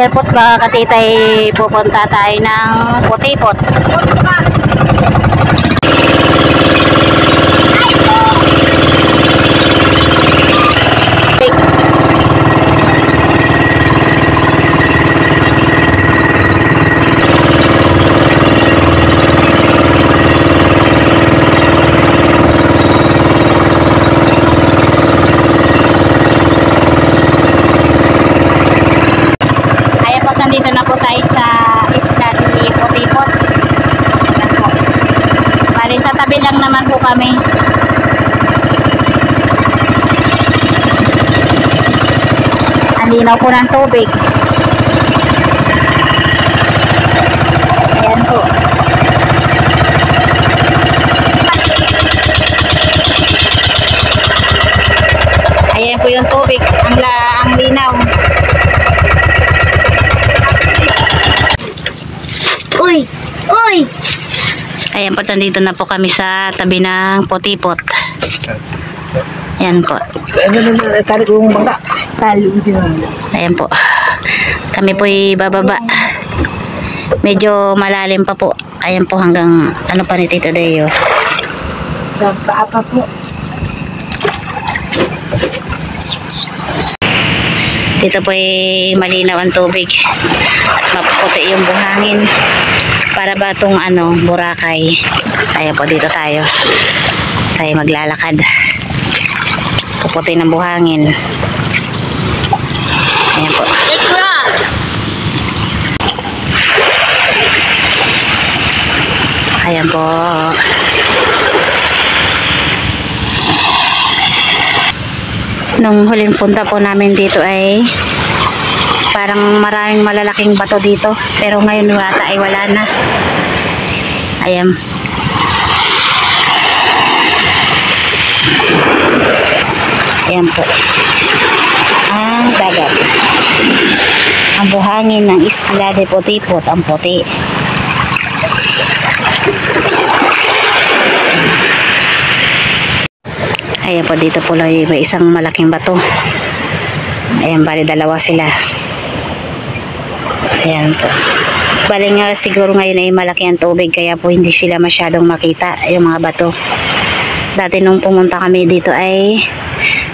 airport mga katitay, pupunta tayo ng Putipot. Nandito na po tayo sa isla ni Putipot. Bali sa tabi lang naman po kami. Ang linaw po ng tubig. Ayan po. Ayan po yung tubig. Ang linaw. Uy! Uy! Ayan po, nandito na po kami sa tabi ng Putipot. Ayan po. Tarik ko yung bangka. Ayan po. Kami po bababa. Medyo malalim pa po. Ayan po hanggang ano pa ni Tito Deo. Paa pa po. Dito po malinaw ang tubig at mapuputi yung buhangin para ba itong Boracay. Ayan po, dito tayo maglalakad. Puputi ng buhangin. Ayan po. Ayan po. Nung huling punta po namin dito ay parang maraming malalaking bato dito, pero ngayon wata ay wala na. Ayan. Ayan po ang dagat, ang buhangin ng isla de Putipot, ang puti. Ayan po, dito po may isang malaking bato. Ayan, bali dalawa sila. Ayan po. Bali nga siguro ngayon ay malaki ang tubig, kaya po hindi sila masyadong makita yung mga bato. Dati nung pumunta kami dito ay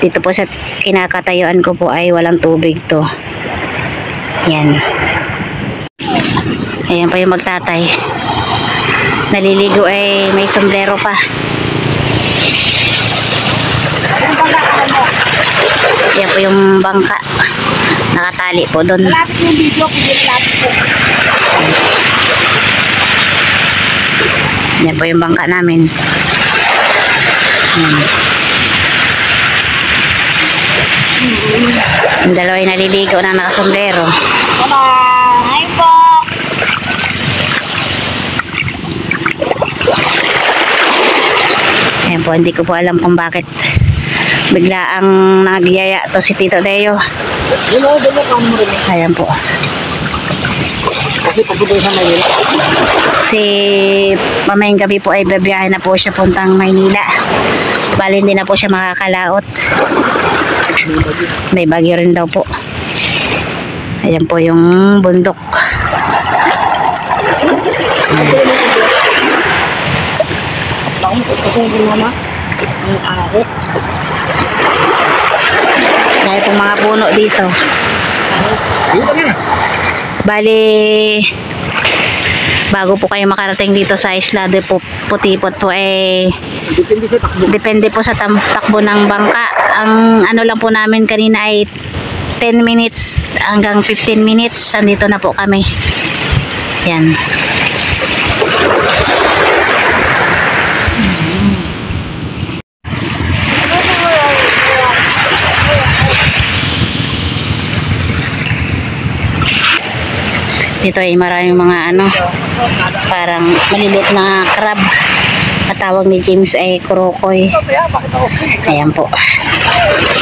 dito po sa kinakatayuan ko po ay walang tubig to. Ayan. Ayan po yung magtatay. Naliligo ay may sombrero pa. Yan po yung bangka. Nakatali po doon. Yan po yung bangka namin. Yung dalawa ay naliligo na nakasombrero. Hi po. Ayan po, hindi ko po alam kung bakit bigla ang nagyaya to si Tito Deo. Ayan po. Kasi pagpunta sa Maynila. Si mamayang gabi po ay babiyahe na po siya puntang Maynila. Bali hindi na po siya makakalaot. May bagyo rin daw po. Ayan po yung bundok. Kasi hindi mama. Ang ari. Dahil po mga puno dito. Bali, bago po kayo makarating dito sa isla de Putipot po depende po sa takbo ng bangka. Ang ano lang po namin kanina ay 10 minutes hanggang 15 minutes. Andito na po kami. Yan. Dito ay maraming mga parang maliliit na crab. Matawag ni James ay kurokoy. Ayan po.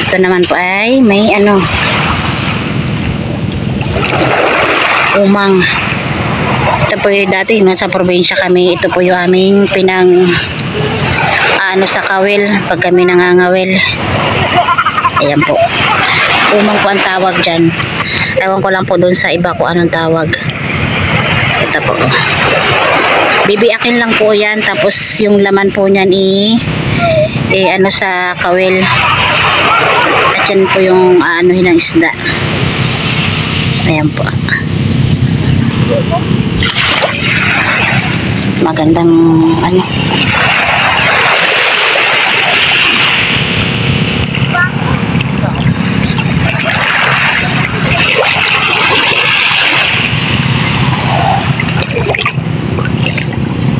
Ito naman po ay may umang. Ito po yung dati nasa probinsya kami. Ito po yung aming sa kawil pag kami nangangawil. Ayan po. Umang po ang tawag dyan. Ewan ko lang po doon sa iba kung anong tawag. Ito po. Bibiakin lang po yan. Tapos yung laman po niyan ano sa kawil. At yan po yung aanuhin ng isda. Ayan po. Magandang ano.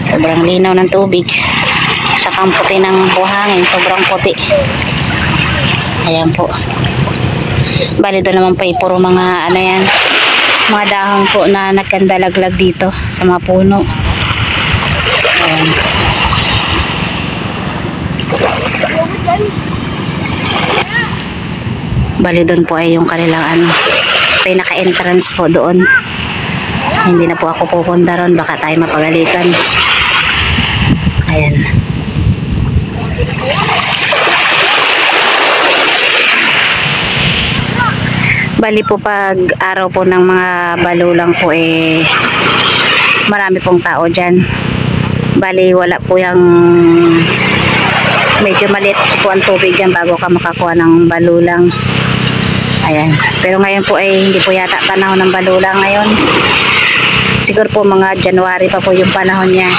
Sobrang linaw ng tubig. Saka ang puti ng buhangin. Sobrang puti. Ayan po. Bali doon naman po puro mga ano yan. Mga dahon po na nagkandalaglag dito sa mga puno. Ayan. Bali doon po ay yung kanilang ano, pinaka-entrance po doon. Hindi na po ako pupunta ron, baka tayo mapagalitan. Ayan. Bali po pag araw po ng mga balulang po marami pong tao dyan. Bali wala po yung medyo maliit po ang tubig dyan bago ka makakuha ng balulang. Ayan. Pero ngayon po hindi po yata panahon ng balulang ngayon. Siguro po mga January pa po yung panahon niya.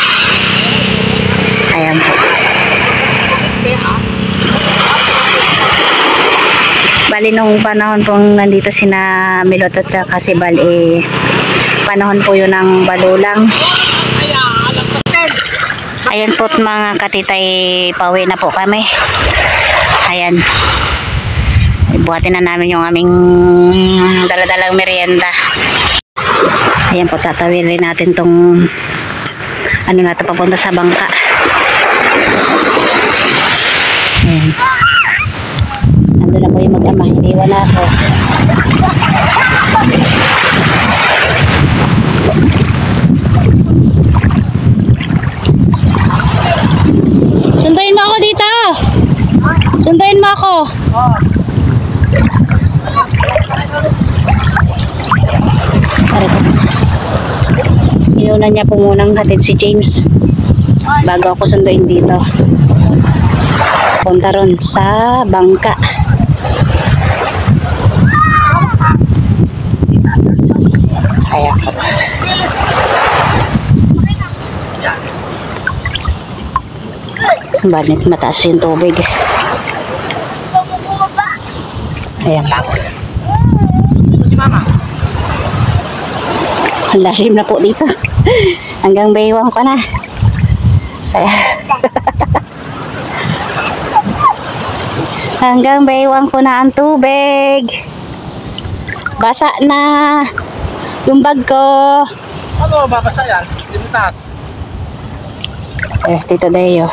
Ayan po. Bali nung panahon pong nandito sina Milot at saka si Bal panahon po yun ng balulang. Ayan po mga katitay, pauwi na po kami. Ayan. Ibuhatin na namin yung aming daladalang merienda. Ayan po, tatawirin natin tong ano na ito papunta sa bangka. Ayan. Nandun na po yung mag-ama, hindi wala ako. Sunduin mo ako dito. Sunduin mo ako. Inunan niya po munang hatid si James bago ako sunduin dito. Punta ron sa bangka. Ayan po. Banit mataas yung tubig. Ayan po. Ang lalim na po dito. Hanggang baywang ko na. Hanggang baywang ko na ang tubig. Basa na yung bag ko. Ano babasa yan? Dinitas. Tito Deo.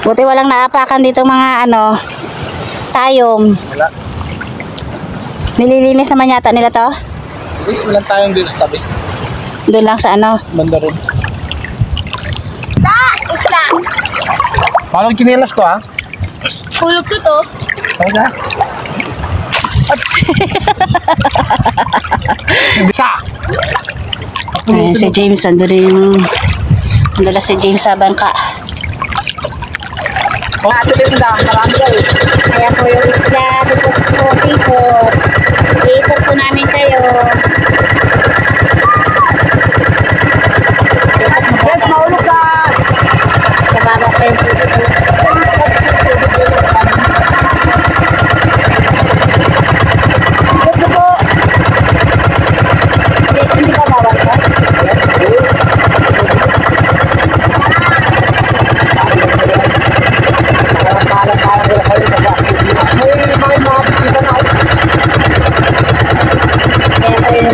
Buti walang naapakan dito mga ano, tayom. Wala. Nililinis naman yata nila to. Hindi, walang tayong dito sa tabi. Doon lang sa ano. Banda rin. Isla. Parang kinilas ko ha? Kulog ko to. Talaga? Bisa! Ayan si James, ando na si James sa bangka. Ito din na, marami daw eh. Kaya po yung isla, ikot. Iikot po namin kayo. Yes, maulog ka! Sa baba pa yung Ito po! hindi ba bawal ka? May mga bisita na ako. Kaya po yung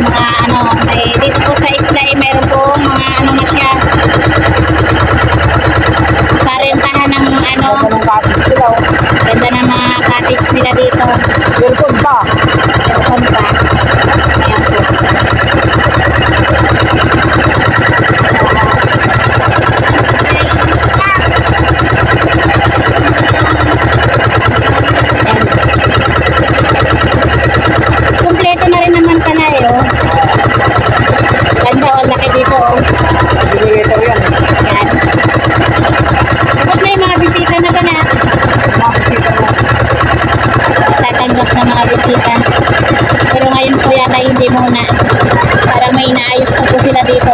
hindi muna. Para may inaayos na po sila dito.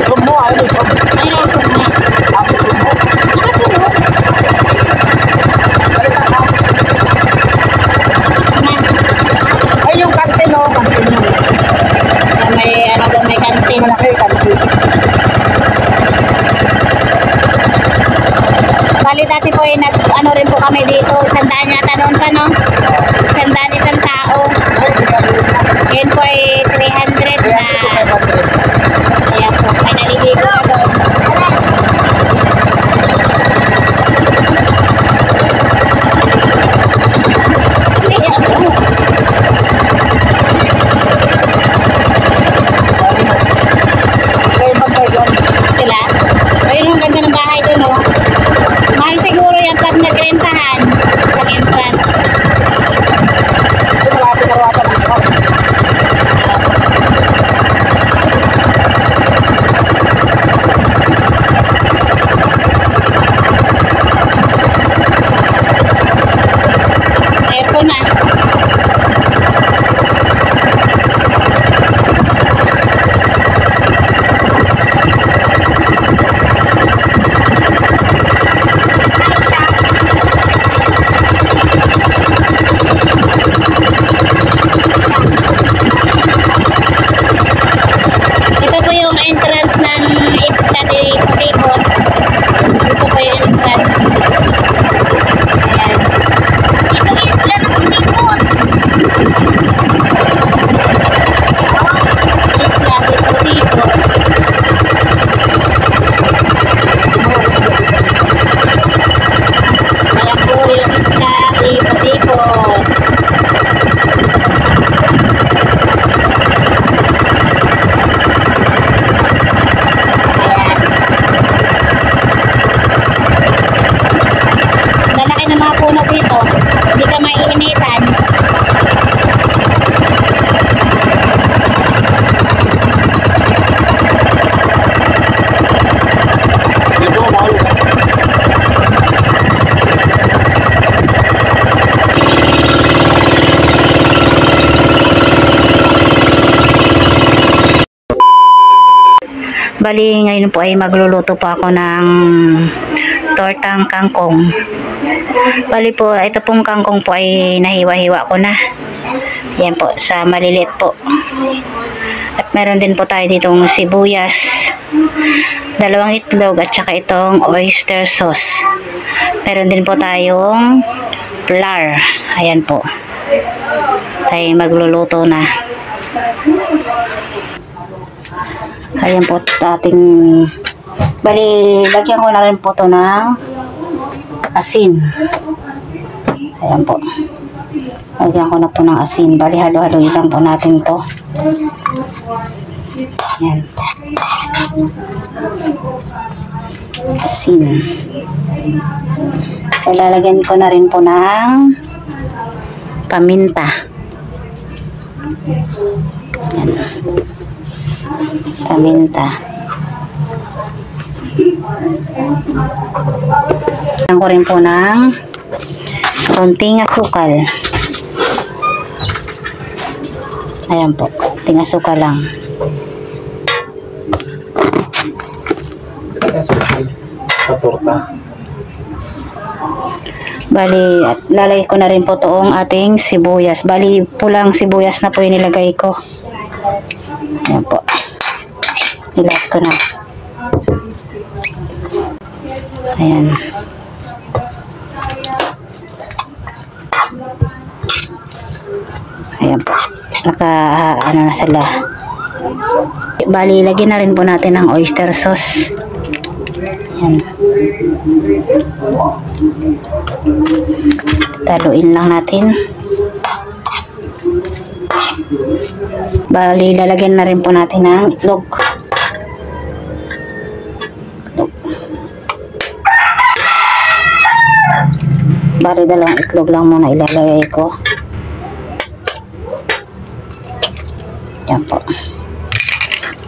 Sumo, ano yung sumo? Ay, nasa na. Ako sumo. Nakasunod. Ay, yung kantin, oh. Kantin yun. May ano doon, may kantin. Malaki, kantin. Bali dati po ay ano rin po kami dito, 100 yata noon pa, no? 100 isang tao. Ngayon po ay 300 na. Kaya po, may naliligo na doon. Kaya po. Kaya magkay doon. Sila. Ayun, ang ganda ng bahay doon, no? Mahal siguro yan pag nagrentahan sa entrance. Ito malapit na rawatan dito. Aircon na. Ito po yung entrance ng Isla de Tibon. Ito po yung entrance. Ayan. Ito yung Isla ng Tibon. Isla de Tibon. Ayan po yung Isla de Tibon. Ayan. Lalaki ng mga puno dito. Hindi ka maiinitan. Dito, mahal. Bali, ngayon po ay magluluto po ako ng tortang kangkong. Bali po, ito pong kangkong po ay nahiwa-hiwa ko na. Yan po, sa maliliit po. At meron din po tayo ditong sibuyas, 2 itlog at saka itong oyster sauce. Meron din po tayong flour. Ayan po. Tayo magluluto na. Ayan po ating bali, lagyan ko na rin po to ng asin. Ayan po. Lagyan ko na po ng asin. Bali, halo-haloy lang po natin to. Ayan. Asin. Lalagyan ko na rin po ng paminta. Ayan. Paminta. Lagyan ko rin po ng konting asukal. Ayan po, konting asukal lang. Sa torta. Bali, at lalagay ko na rin po toong ating sibuyas. Bali, pulang sibuyas na po yung nilagay ko. Ayan po. Nilat ko na. Ayan. Ayan po. Ano na sila. Bali, lagyan na rin po natin ng oyster sauce. Ayan. Taluin lang natin. Bali, lalagyan na rin po natin ng itlog. Bali, 2 itlog lang muna ilalagay ko. Yan po.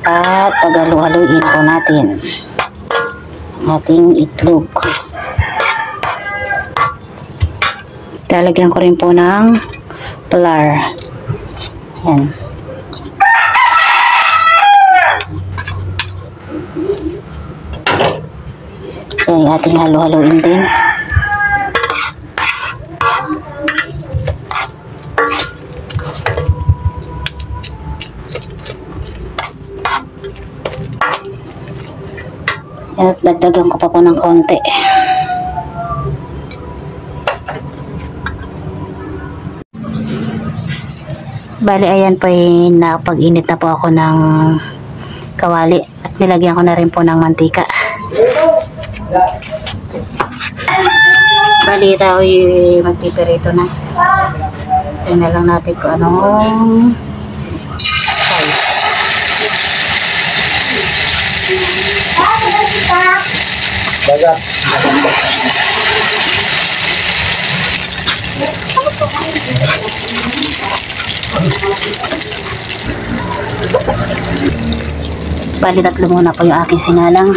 At paghalu-haluin po natin ating itlog. Lalagyan ko rin po ng flour. Yan. Yan yung ating halu-haluin din. At dagdagan ko pa po ng konti. Bali, ayan po ay nakapag-init na po ako ng kawali at nilagyan ko na rin po ng mantika. Bali, tayo magpipirito na. Tingnan lang natin kung anong size. Dagat. Bali, tatlo muna po yung aking sinalang.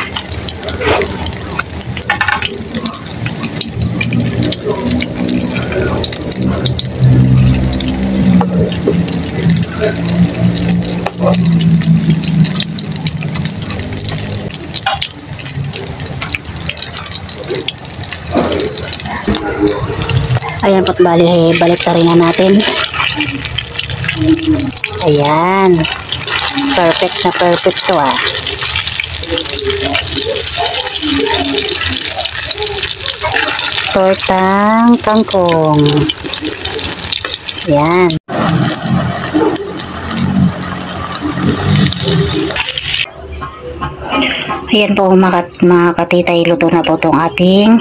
Ayan po, bali, balik na rin na natin. Ayan. Perfect na perfect to ah. Tortang kangkong. Ayan. Ayan po mga katitay, luto na po itong ating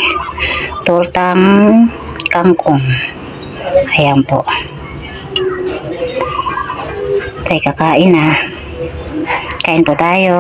tortang kangkong. Ayan po. Tayo kakain na. Kain po tayo.